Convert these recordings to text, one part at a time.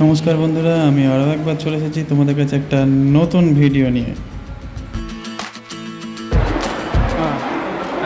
নমস্কার বন্ধুরা, আমি আরও একবার চলে এসেছি তোমাদের কাছে একটা নতুন ভিডিও নিয়ে।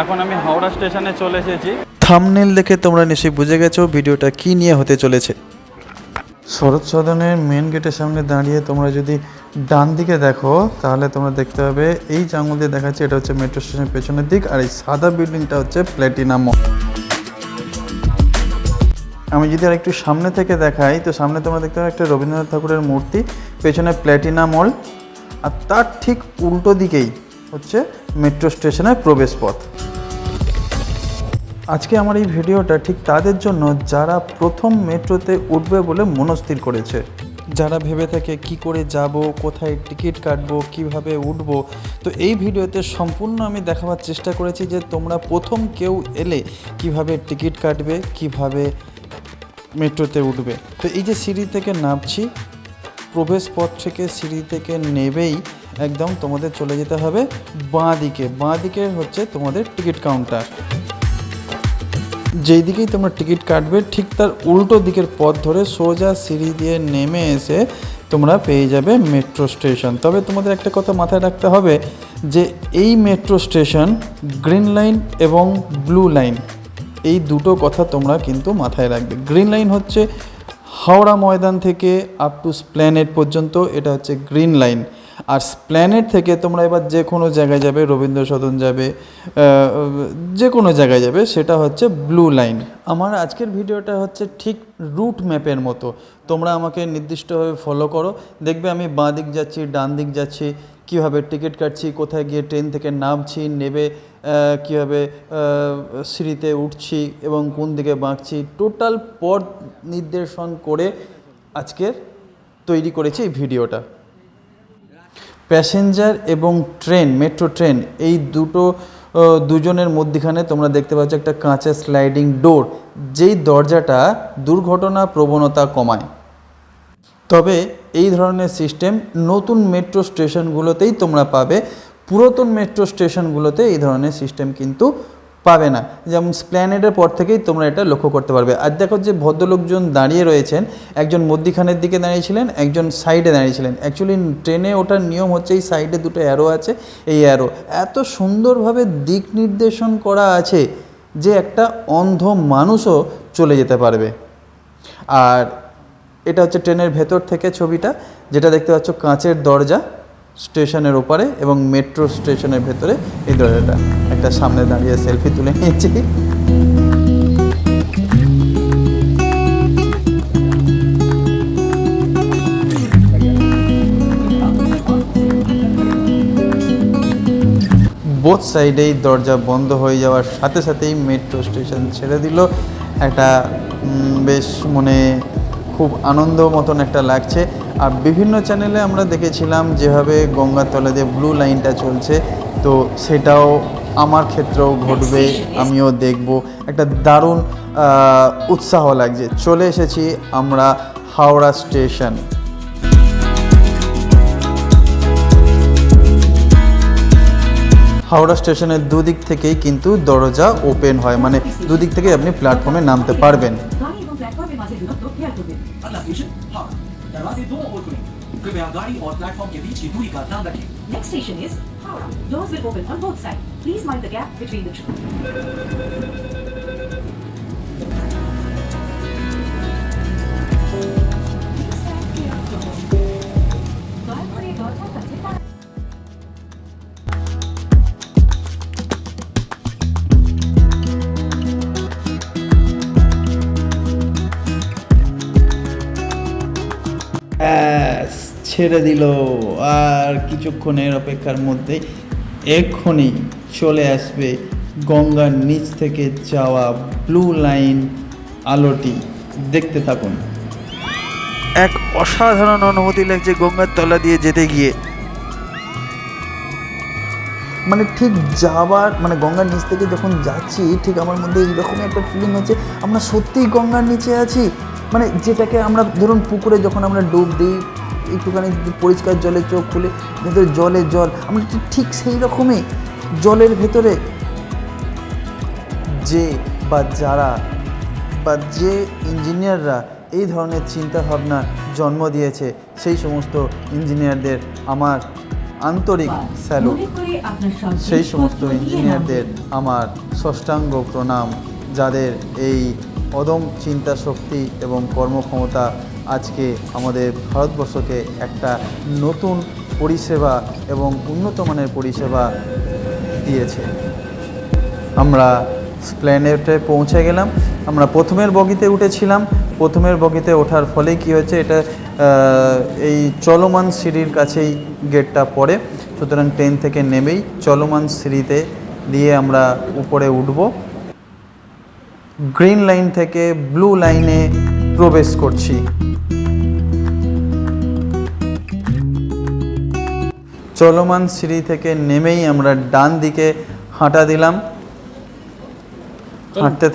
এখন আমি হাওড়া স্টেশনে চলে এসেছি। থাম্বনেল দেখে তোমরা নিশ্চয়ই বুঝে গেছো ভিডিওটা কি নিয়ে হতে চলেছে। শরৎ সদনের মেন গেটের সামনে দাঁড়িয়ে তোমরা যদি ডান দিকে দেখো তাহলে তোমরা দেখতে পাবে এই যে আঙুল দিয়ে দেখাচ্ছে এটা হচ্ছে মেট্রো স্টেশনের পেছনের দিক, আর এই সাদা বিল্ডিংটা হচ্ছে প্ল্যাটিনাম মল। আমি যদি আর একটু সামনে থেকে দেখাই তো সামনে তোমরা দেখতে পাবে একটা রবীন্দ্রনাথ ঠাকুরের মূর্তি, পেছনে প্ল্যাটিনাম মল, আর তার ঠিক উল্টো দিকেই হচ্ছে মেট্রো স্টেশনের প্রবেশপথ। আজকে আমার এই ভিডিওটা ঠিক তাদের জন্য যারা প্রথম মেট্রোতে উঠবে বলে মনস্থির করেছে, যারা ভেবে থাকে কি করে যাব, কোথায় টিকিট কাটবো, কিভাবে উঠব। তো এই ভিডিওতে সম্পূর্ণ আমি দেখাবার চেষ্টা করেছি যে তোমরা প্রথম কেউ এলে কিভাবে টিকিট কাটবে, কিভাবে মেট্রোতে উঠবে। তো এই যে সিঁড়ি থেকে নামছি, প্রবেশ পথ থেকে সিঁড়ি থেকে নেবেই একদম তোমাদের চলে যেতে হবে বাঁ দিকে। বাঁ দিকে হচ্ছে তোমাদের টিকিট কাউন্টার। যেই দিকেই তোমরা টিকিট কাটবে ঠিক তার উল্টো দিকের পথ ধরে সোজা সিঁড়ি দিয়ে নেমে এসে তোমরা পেয়ে যাবে মেট্রো স্টেশন। তবে তোমাদের একটা কথা মাথায় রাখতে হবে যে এই মেট্রো স্টেশন গ্রিন লাইন এবং ব্লু লাইন, এই দুটো কথা তোমরা কিন্তু মাথায় রাখবে। গ্রিন লাইন হচ্ছে হাওড়া ময়দান থেকে আপ টু স্প্ল্যানেড পর্যন্ত, এটা হচ্ছে গ্রিন লাইন। আর স্প্ল্যানেড থেকে তোমরা এবার যে কোনো জায়গায় যাবে, রবীন্দ্র সদন যাবে, যে কোনো জায়গায় যাবে, সেটা হচ্ছে ব্লু লাইন। আমার আজকের ভিডিওটা হচ্ছে ঠিক রুট ম্যাপের মতো। তোমরা আমাকে নির্দিষ্টভাবে ফলো করো, দেখবে আমি বাঁ দিক যাচ্ছি, ডান দিক যাচ্ছি, কীভাবে টিকিট কাটছি, কোথায় গিয়ে ট্রেন থেকে নামছি, নেবে কীভাবে সিঁড়িতে উঠছি এবং কোন দিকে বাঁকছি, টোটাল পথ নির্দেশন করে আজকের তৈরি করেছি এই ভিডিওটা। প্যাসেঞ্জার এবং ট্রেন, মেট্রো ট্রেন, এই দুজনের মধ্যখানে তোমরা দেখতে পাচ্ছ একটা কাঁচের স্লাইডিং ডোর, যেই দরজাটা দুর্ঘটনা প্রবণতা কমায়। তবে এই ধরনের সিস্টেম নতুন মেট্রো স্টেশনগুলোতেই তোমরা পাবে, পুরাতন মেট্রো স্টেশনগুলোতে এই ধরনের সিস্টেম কিন্তু পাবে না। যেমন স্প্ল্যানেডের পর থেকেই তোমরা এটা লক্ষ্য করতে পারবে। আর দেখো যে ভদ্রলোকজন দাঁড়িয়ে রয়েছেন, একজন মধ্যিখানের দিকে দাঁড়িয়েছিলেন, একজন সাইডে দাঁড়িয়েছিলেন। অ্যাকচুয়ালি ট্রেনে ওঠার নিয়ম হচ্ছে এই সাইডে দুটো অ্যারো আছে, এই অ্যারো এত সুন্দরভাবে দিক নির্দেশন করা আছে যে একটা অন্ধ মানুষও চলে যেতে পারবে। আর এটা হচ্ছে ট্রেনের ভেতর থেকে ছবিটা, যেটা দেখতে পাচ্ছ কাঁচের দরজা স্টেশনের ওপারে এবং মেট্রো স্টেশনের ভেতরে এই দরজাটা। একটা সামনে দাঁড়িয়ে সেলফি তুলে নিয়েছি। বোথ সাইডেই দরজা বন্ধ হয়ে যাওয়ার সাথে সাথেই মেট্রো স্টেশন ছেড়ে দিল। একটা বেশ মনে খুব আনন্দ মতন একটা লাগছে। আর বিভিন্ন চ্যানেলে আমরা দেখেছিলাম যেভাবে গঙ্গার তলা দিয়ে ব্লু লাইনটা চলছে, তো সেটাও আমার ক্ষেত্রেও ঘটবে, আমিও দেখব। একটা দারুণ উৎসাহ লাগছে। চলে এসেছি আমরা হাওড়া স্টেশন। হাওড়া স্টেশনের দুদিক থেকেই কিন্তু দরজা ওপেন হয়, মানে দুদিক থেকে আপনি প্ল্যাটফর্মে নামতে পারবেন। दरवाजे दोनों ओर खुले। कृपया गाड़ी और प्लेटफॉर्म के बीच की दूरी का ध्यान रखें। Next station is Howrah. Doors will open on both sides. Please mind the gap between the two. ছেড়ে দিল, আর কিছুক্ষণের অপেক্ষার মধ্যে এক্ষুনি চলে আসবে গঙ্গার নিচ থেকে যাওয়া ব্লু লাইন আলোটি। দেখতে থাকুন। এক অসাধারণ অনুভূতি লাগছে গঙ্গার তলা দিয়ে যেতে গিয়ে। মানে ঠিক যাওয়ার মানে গঙ্গার নিচ থেকে যখন যাচ্ছি ঠিক আমার মধ্যে এইরকমই একটা ফিলিং হচ্ছে আমরা সত্যিই গঙ্গার নিচে আছি। মানে যেটাকে আমরা ধরুন পুকুরে যখন আমরা ডুব দিই, একটুখানি পরিষ্কার জলে চোখ খুলে ভেতরে জলে জল, আমরা ঠিক সেই রকমই জলের ভেতরে। যারা বা যে ইঞ্জিনিয়াররা এই ধরনের চিন্তাভাবনা জন্ম দিয়েছে সেই সমস্ত ইঞ্জিনিয়ারদের আমার আন্তরিক স্যালুট। মনে করে আপনার সব সেই সমস্ত জিনিসপত্র নিয়ে নাও। ইঞ্জিনিয়ারদের আমার ষষ্ঠাঙ্গ প্রণাম, যাদের এই অদম চিন্তা শক্তি এবং কর্মক্ষমতা আজকে আমাদের ভারতবর্ষকে একটা নতুন পরিষেবা এবং উন্নত মানের পরিষেবা দিয়েছে। আমরা স্প্ল্যানেডে পৌঁছে গেলাম। আমরা প্রথমের বগিতে উঠেছিলাম। প্রথমের বগিতে ওঠার ফলে কি হয়েছে, এটা এই চলমান সিঁড়ির কাছেই গেটটা পড়ে, সুতরাং ট্রেন থেকে নেমেই চলমান সিঁড়িতে দিয়ে আমরা উপরে উঠব। গ্রিন লাইন থেকে ব্লু লাইনে প্রবেশ করছি। চলমান সিঁড়ি থেকে নেমেই আমরা ডান দিকে হাঁটা দিলাম। হাঁটতে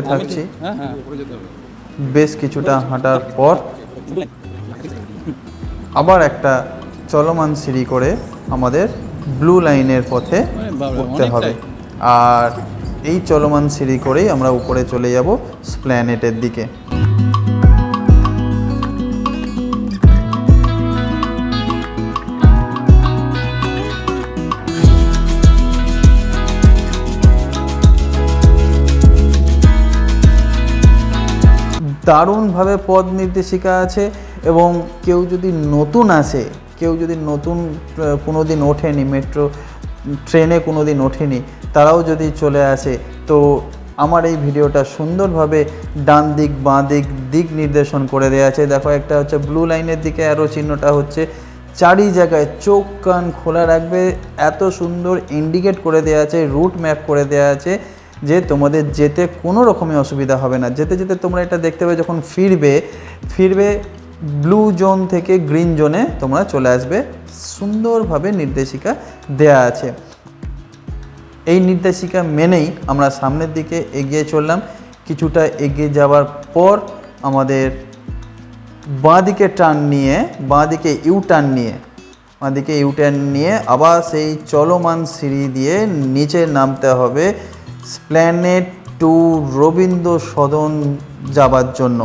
থাকছি। বেশ কিছুটা হাঁটার পর আবার একটা চলমান সিঁড়ি করে আমাদের ব্লু লাইনের পথে উঠতে হবে। আর এই চলমান সিঁড়ি করেই আমরা উপরে চলে যাব স্প্ল্যানেডের দিকে। দারুণভাবে পথ নির্দেশিকা আছে, এবং কেউ যদি নতুন আসে, কেউ যদি নতুন কোনো দিন ওঠেনি, মেট্রো ট্রেনে কোনো দিন ওঠেনি, তারাও যদি চলে আসে, তো আমার এই ভিডিওটা সুন্দরভাবে ডান দিক বাঁ দিক নির্দেশন করে দেওয়া আছে। দেখো, একটা হচ্ছে ব্লু লাইনের দিকে অ্যারো চিহ্নটা হচ্ছে, চারি জায়গায় চোখ কান খোলা রাখবে, এত সুন্দর ইন্ডিকেট করে দেওয়া আছে, রুট ম্যাপ করে দেওয়া আছে যে তোমাদের যেতে কোনো রকমই অসুবিধা হবে না। যেতে যেতে তোমরা এটা দেখতে পাবে, যখন ফিরবে ব্লু জোন থেকে গ্রিন জোনে তোমরা চলে আসবে। সুন্দরভাবে নির্দেশিকা দেয়া আছে। এই নির্দেশিকা মেনেই আমরা সামনের দিকে এগিয়ে চললাম। কিছুটা এগিয়ে যাওয়ার পর আমাদের বাঁদিকে ইউটার্ন নিয়ে আবার সেই চলমান সিঁড়ি দিয়ে নিচে নামতে হবে স্প্ল্যানেড টু রবীন্দ্র সদন যাবার জন্য।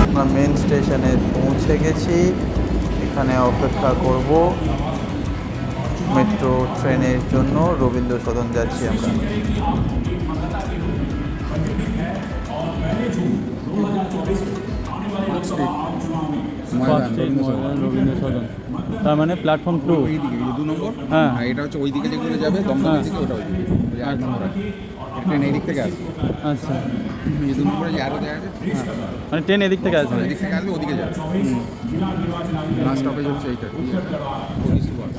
আমরা মেন স্টেশনে পৌঁছে গেছি। এখানে অপেক্ষা করব মেট্রো ট্রেনের জন্য। রবীন্দ্র সদন যাচ্ছি আমরা। রবীন্দ্র সদন, তার মানে প্ল্যাটফর্ম 2 ওই দিকে 2 নম্বর। হ্যাঁ, আর এটা হচ্ছে ওই দিকে যেগুলো যাবে দমদম দিকে, ওটা ওই দিকে 8 নম্বর আছে। ট্রেন এই দিক থেকে আসবে। আচ্ছা, এই 2 নম্বরে যে আরো দেখা আছে, মানে ট্রেন এদিক থেকে আসবে। এই দিক থেকে আসবে, ওদিকে যাবে। লাস্ট স্টপেজ হচ্ছে এইটা, পুলিশ বাস।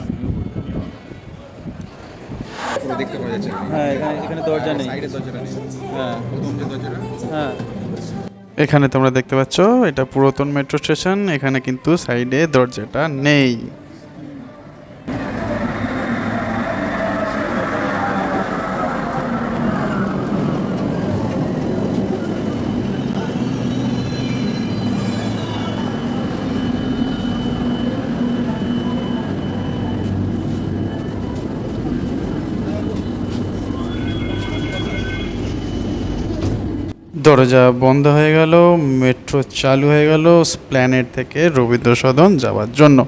পুরো দেখতে পাওয়া যাচ্ছে। হ্যাঁ, এখানে দরজা নেই। সাইডে দরজাটা নেই। হ্যাঁ প্রথম যে দরজাটা, হ্যাঁ, এখানে তোমরা দেখতে পাচ্ছ, এটা পুরাতন মেট্রো স্টেশন। এখানে কিন্তু সাইডে দরজাটা নেই। দরজা বন্ধ হয়ে গেল, মেট্রো চালু হয়ে গেল স্প্ল্যানেড থেকে রবীন্দ্র সদন যাওয়ার জন্য।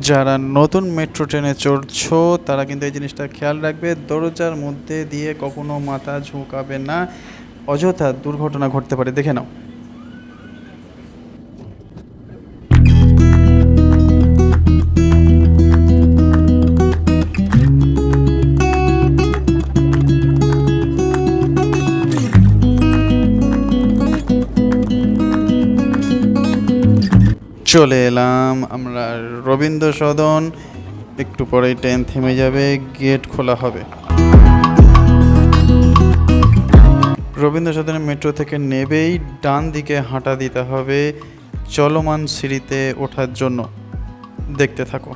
যারা নতুন মেট্রো ট্রেনে চড়ছো তারা কিন্তু এই জিনিসটা খেয়াল রাখবে, দরজার মধ্যে দিয়ে কখনো মাথা ঝুঁকাবে না, অযথা দুর্ঘটনা ঘটতে পারে। দেখে নাও। চলে এলাম আমরা রবীন্দ্র সদন। একটু পরেই ট্রেন থেমে যাবে, গেট খোলা হবে। রবীন্দ্র সদনের মেট্রো থেকে নেবেই ডান দিকে হাঁটা দিতে হবে চলমান সিঁড়িতে ওঠার জন্য। দেখতে থাকো।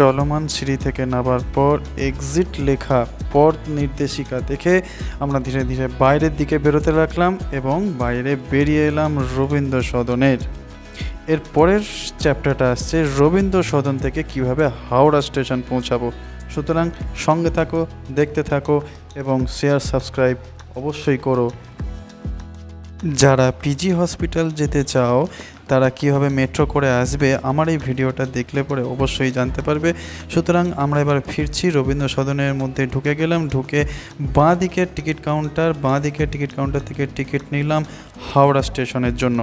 চলমান সিঁড়ি থেকে নামার পর এক্সিট লেখা পথ নির্দেশিকা দেখে আমরা ধীরে ধীরে বাইরের দিকে বেরোতে লাগলাম এবং বাইরে বেরিয়ে এলাম রবীন্দ্র সদনের। এর পরের চ্যাপ্টারটা আসছে রবীন্দ্র সদন থেকে কিভাবে হাওড়া স্টেশন পৌঁছাবো। সুতরাং সঙ্গে থাকো, দেখতে থাকো এবং শেয়ার সাবস্ক্রাইব অবশ্যই করো। যারা পিজি হসপিটাল যেতে চাও তারা কীভাবে মেট্রো করে আসবে আমার এই ভিডিওটা দেখলে পরে অবশ্যই জানতে পারবে। সুতরাং আমরা এবার ফিরছি, রবীন্দ্র সদনের মধ্যে ঢুকে গেলাম, ঢুকে বাঁ দিকের টিকিট কাউন্টার থেকে টিকিট নিলাম হাওড়া স্টেশনের জন্য।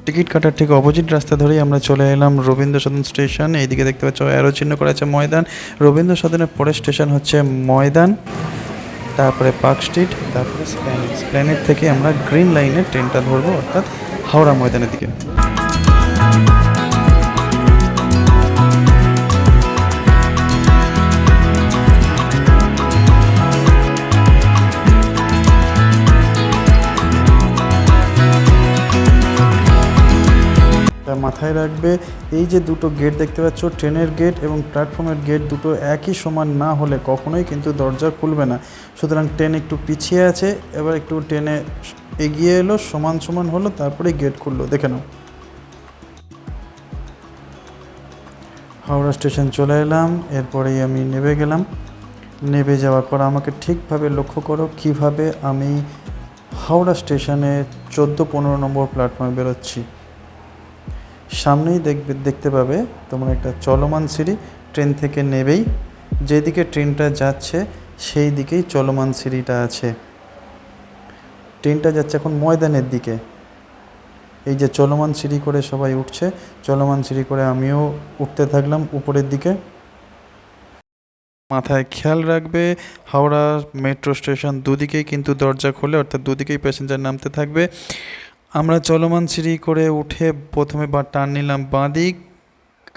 টিকিট কাটার ঠিক অপোজিট রাস্তা ধরেই আমরা চলে এলাম রবীন্দ্র সদন স্টেশন। এইদিকে দেখতে পাচ্ছ অ্যারো চিহ্ন করা আছে ময়দান। রবীন্দ্র সদনের পরের স্টেশন হচ্ছে ময়দান, তারপরে পার্ক স্ট্রিট, তারপরে স্প্ল্যানেড থেকে আমরা গ্রিন লাইনের ট্রেনটা ধরবো অর্থাৎ হাওড়া ময়দানের দিকে। মাথায় রাখবে এই যে দুটো গেট দেখতে পাচ্ছ, ট্রেনের গেট এবং প্ল্যাটফর্মের গেট, দুটো একই সমান না হলে কখনোই কিন্তু দরজা খুলবে না। সুতরাং ট্রেন একটু পিছিয়ে আছে, এবার একটু ট্রেনে এগিয়ে এলো, সমান হলো, তারপরে গেট খুললো। দেখে নাও। হাওড়া স্টেশন চলে এলাম, এরপরেই আমি নেমে গেলাম। নেমে যাওয়ার পর আমাকে ঠিকভাবে লক্ষ্য করো কিভাবে আমি হাওড়া স্টেশনে 14-15 নম্বর প্ল্যাটফর্মে বেরোচ্ছি। সামনেই দেখতে পাবে তোমরা একটা চলমান সিঁড়ি, ট্রেন থেকে নেবেই যেদিকে ট্রেনটা যাচ্ছে সেই দিকেই চলমান সিঁড়িটা আছে। ট্রেনটা যাচ্ছে এখন ময়দানের দিকে। এই যে চলমান সিঁড়ি করে সবাই উঠছে, চলমান সিঁড়ি করে আমিও উঠতে থাকলাম উপরের দিকে। মাথায় খেয়াল রাখবে হাওড়া মেট্রো স্টেশন দুদিকেই কিন্তু দরজা খোলে, অর্থাৎ দুদিকেই প্যাসেঞ্জার নামতে থাকবে। আমরা চলমান সিঁড়ি করে উঠে প্রথমে টার্ন নিলাম বাঁ দিক,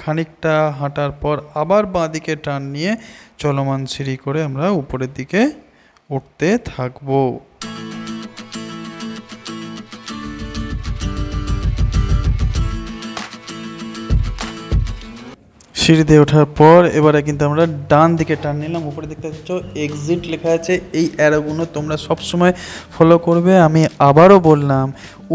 খানিকটা হাঁটার পর আবার বাঁ দিকে টার্ন নিয়ে চলমান সিঁড়ি করে আমরা উপরের দিকে উঠতে থাকবো। সিঁড়ি দিয়ে ওঠার পর এবারে কিন্তু আমরা ডান দিকে টার্ন নিলাম। উপরে দেখতে পাচ্ছ এক্সিট লেখা আছে, এই অ্যারোগুলো তোমরা সবসময় ফলো করবে। আমি আবারও বললাম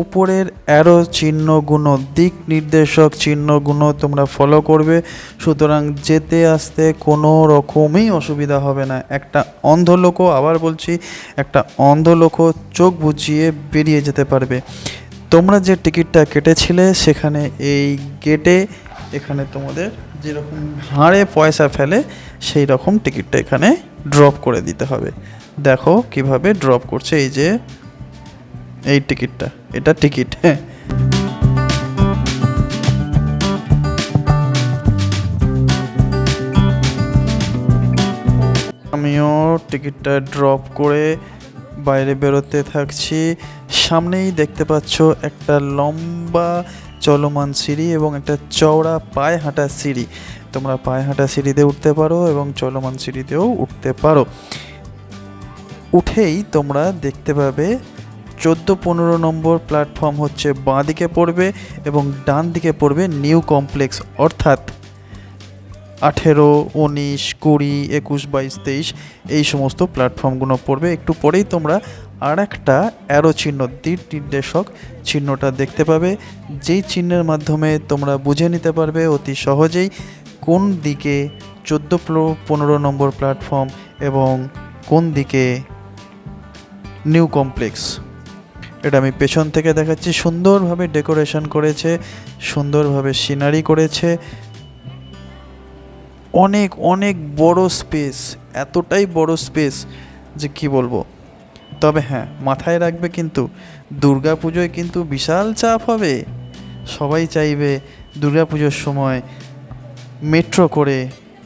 উপরের অ্যারো চিহ্নগুলো, দিক নির্দেশক চিহ্নগুলো তোমরা ফলো করবে। সুতরাং যেতে আসতে কোনো রকমই অসুবিধা হবে না। একটা অন্ধ লোকও, আবার বলছি, একটা অন্ধ লোকও চোখ বুজিয়ে বেরিয়ে যেতে পারবে। তোমরা যে টিকিটটা কেটেছিলে সেখানে এই গেটে এখানে তোমাদের যেরকম হাড়ে পয়সা ফেলে সেই রকম টিকিটটা এখানে ড্রপ করে দিতে হবে। দেখো কিভাবে ড্রপ করছে, এই যে এই টিকিটটা, এটা টিকিট। হ্যাঁ, আমিও টিকিটটা ড্রপ করে বাইরে বেরোতে থাকছি। সামনেই দেখতে পাচ্ছ একটা লম্বা চলমান সিঁড়ি এবং একটা চওড়া পায়ে হাঁটা সিঁড়ি। তোমরা পায়ে হাঁটা সিঁড়িতে উঠতে পারো এবং চলমান সিঁড়িতেও উঠতে পারো। উঠেই তোমরা দেখতে পাবে 14-15 নম্বর প্ল্যাটফর্ম হচ্ছে বাঁ দিকে পড়বে এবং ডান দিকে পড়বে নিউ কমপ্লেক্স, অর্থাৎ 18, 19, 20, 21, 22, 23 এই সমস্ত প্ল্যাটফর্মগুলো পড়বে। একটু পরেই তোমরা আর একটা অ্যারো চিহ্ন, দিক নির্দেশক চিহ্নটা দেখতে পাবে, যেই চিহ্নের মাধ্যমে তোমরা বুঝে নিতে পারবে অতি সহজেই কোন দিকে 14-15 নম্বর প্ল্যাটফর্ম এবং কোন দিকে নিউ কমপ্লেক্স। এটা আমি পেছন থেকে দেখাচ্ছি। সুন্দরভাবে ডেকোরেশন করেছে, সুন্দরভাবে সিনারি করেছে, অনেক অনেক বড় স্পেস, এতটাই বড় স্পেস যে কি বলবো। তবে হ্যাঁ, মাথায় রাখবে কিন্তু দুর্গাপুজোয় কিন্তু বিশাল চাপ হবে। সবাই চাইবে দুর্গাপুজোর সময় মেট্রো করে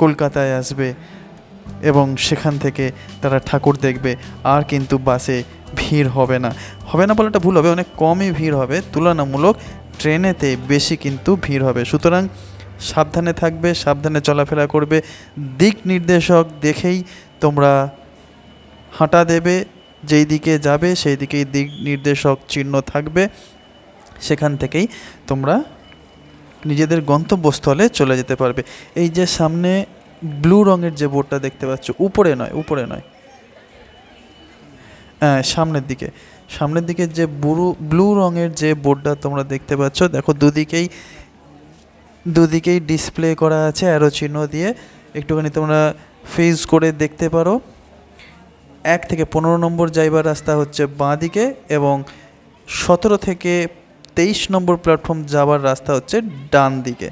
কলকাতায় আসবে এবং সেখান থেকে তারা ঠাকুর দেখবে। আর কিন্তু বাসে ভিড় হবে না বলাটা ভুল হবে, অনেক কমই ভিড় হবে তুলনামূলক, ট্রেনেতে বেশি কিন্তু ভিড় হবে। সুতরাং সাবধানে থাকবে, সাবধানে চলাফেরা করবে, দিক নির্দেশক দেখেই তোমরা হাঁটা দেবে। যেই দিকে যাবে সেই দিকেই দিক নির্দেশক চিহ্ন থাকবে, সেখান থেকেই তোমরা নিজেদের গন্তব্যস্থলে চলে যেতে পারবে। এই যে সামনে ব্লু রঙের যে বোর্ডটা দেখতে পাচ্ছ, উপরে নয়, হ্যাঁ সামনের দিকে যে ব্লু রঙের যে বোর্ডটা তোমরা দেখতে পাচ্ছ, দেখো দুদিকেই ডিসপ্লে করা আছে অ্যারো চিহ্ন দিয়ে। একটুখানি তোমরা ফেজ করে দেখতে পারো। 1 থেকে 15 নম্বর যাইবার রাস্তা হচ্ছে বাঁ দিকে এবং 17 থেকে 23 নম্বর প্ল্যাটফর্ম যাওয়ার রাস্তা হচ্ছে ডান দিকে।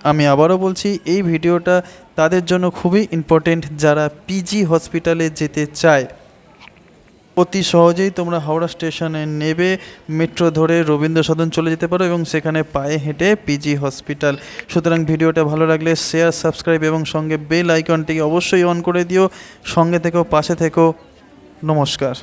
আমি আবারও বলছি, এই ভিডিওটা তাদের জন্য খুবই ইম্পর্টেন্ট যারা পিজি হসপিটালে যেতে চায়। অতি সহজেই তোমরা হাওড়া স্টেশনে নেবে, মেট্রো ধরে রবীন্দ্র সদন চলে যেতে পারো এবং সেখানে পায়ে হেঁটে পিজি হসপিটাল। সুতরাং ভিডিওটা ভালো লাগলে শেয়ার, সাবস্ক্রাইব এবং সঙ্গে বেল আইকনটি অবশ্যই অন করে দিও। সঙ্গে থেকো, পাশে থেকো। নমস্কার।